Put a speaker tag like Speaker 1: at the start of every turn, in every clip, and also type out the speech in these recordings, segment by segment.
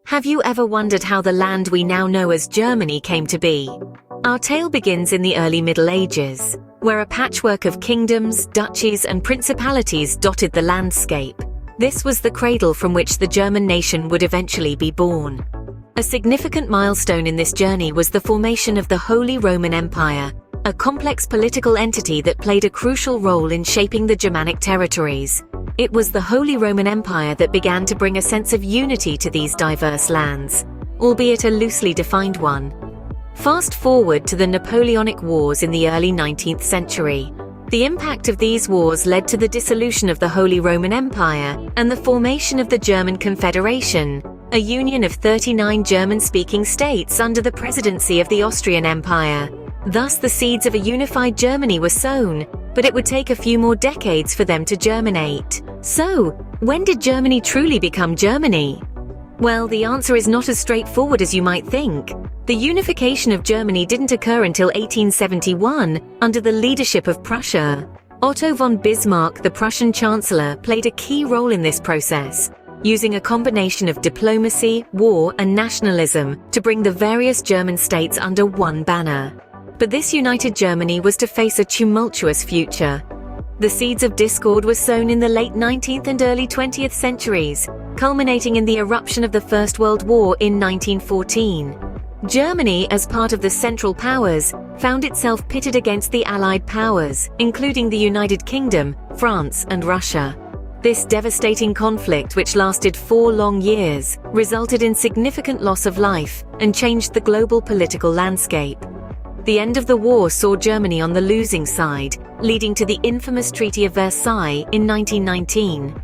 Speaker 1: Have you ever wondered how the land we now know as Germany came to be? Our tale begins in the early Middle Ages, where a patchwork of kingdoms, duchies, and principalities dotted the landscape. This was the cradle from which the German nation would eventually be born. A significant milestone in this journey was the formation of the Holy Roman Empire, a complex political entity that played a crucial role in shaping the Germanic territories. It was the Holy Roman Empire that began to bring a sense of unity to these diverse lands, albeit a loosely defined one. Fast forward to the Napoleonic Wars in the early 19th century. The impact of these wars led to the dissolution of the Holy Roman Empire and the formation of the German Confederation, a union of 39 German-speaking states under the presidency of the Austrian Empire. Thus, the seeds of a unified Germany were sown, but it would take a few more decades for them to germinate. So, when did Germany truly become Germany? Well, the answer is not as straightforward as you might think. The unification of Germany didn't occur until 1871, under the leadership of Prussia. Otto von Bismarck, the Prussian Chancellor, played a key role in this process, using a combination of diplomacy, war, and nationalism to bring the various German states under one banner. But this united Germany was to face a tumultuous future. The seeds of discord were sown in the late 19th and early 20th centuries, culminating in the eruption of the First World War in 1914. Germany, as part of the Central Powers, found itself pitted against the Allied powers, including the United Kingdom, France, and Russia. This devastating conflict, which lasted 4 long years, resulted in significant loss of life and changed the global political landscape. The end of the war saw Germany on the losing side, leading to the infamous Treaty of Versailles in 1919.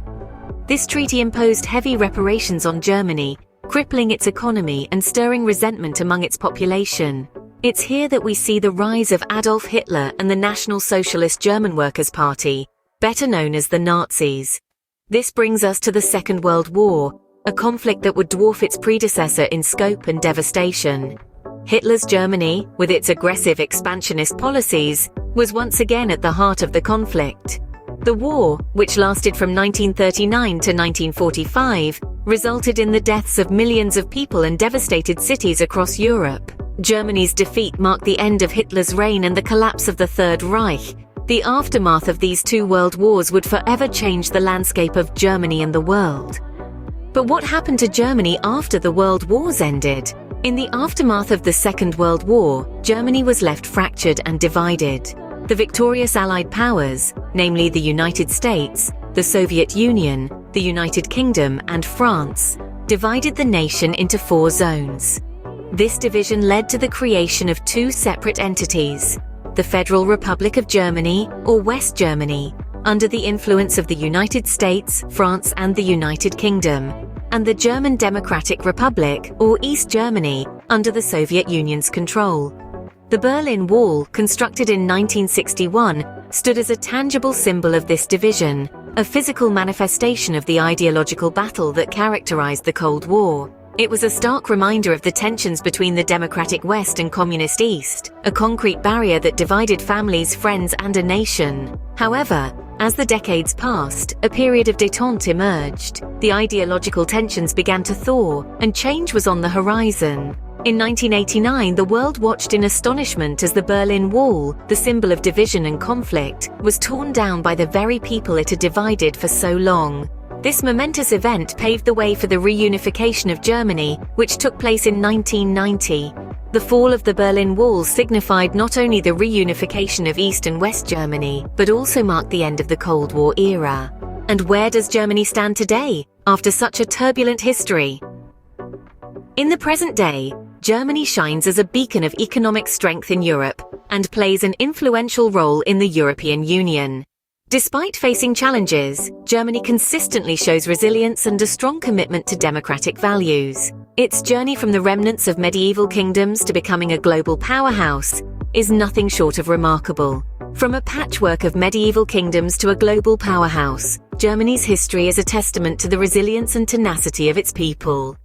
Speaker 1: This treaty imposed heavy reparations on Germany, crippling its economy and stirring resentment among its population. It's here that we see the rise of Adolf Hitler and the National Socialist German Workers' Party, better known as the Nazis. This brings us to the Second World War, a conflict that would dwarf its predecessor in scope and devastation. Hitler's Germany, with its aggressive expansionist policies, was once again at the heart of the conflict. The war, which lasted from 1939 to 1945, resulted in the deaths of millions of people and devastated cities across Europe. Germany's defeat marked the end of Hitler's reign and the collapse of the Third Reich. The aftermath of these 2 world wars would forever change the landscape of Germany and the world. But what happened to Germany after the world wars ended? In the aftermath of the Second World War, Germany was left fractured and divided. The victorious Allied powers, namely the United States, the Soviet Union, the United Kingdom, and France, divided the nation into 4 zones. This division led to the creation of 2 separate entities: the Federal Republic of Germany, or West Germany, under the influence of the United States, France, and the United Kingdom, and the German Democratic Republic, or East Germany, under the Soviet Union's control. The Berlin Wall, constructed in 1961, stood as a tangible symbol of this division, a physical manifestation of the ideological battle that characterized the Cold War. It was a stark reminder of the tensions between the democratic West and communist East, a concrete barrier that divided families, friends, and a nation. However, as the decades passed, a period of détente emerged. The ideological tensions began to thaw, and change was on the horizon. In 1989, the world watched in astonishment as the Berlin Wall, the symbol of division and conflict, was torn down by the very people it had divided for so long. This momentous event paved the way for the reunification of Germany, which took place in 1990. The fall of the Berlin Wall signified not only the reunification of East and West Germany, but also marked the end of the Cold War era. And where does Germany stand today, after such a turbulent history? In the present day, Germany shines as a beacon of economic strength in Europe and plays an influential role in the European Union. Despite facing challenges, Germany consistently shows resilience and a strong commitment to democratic values. Its journey from the remnants of medieval kingdoms to becoming a global powerhouse is nothing short of remarkable. From a patchwork of medieval kingdoms to a global powerhouse, Germany's history is a testament to the resilience and tenacity of its people.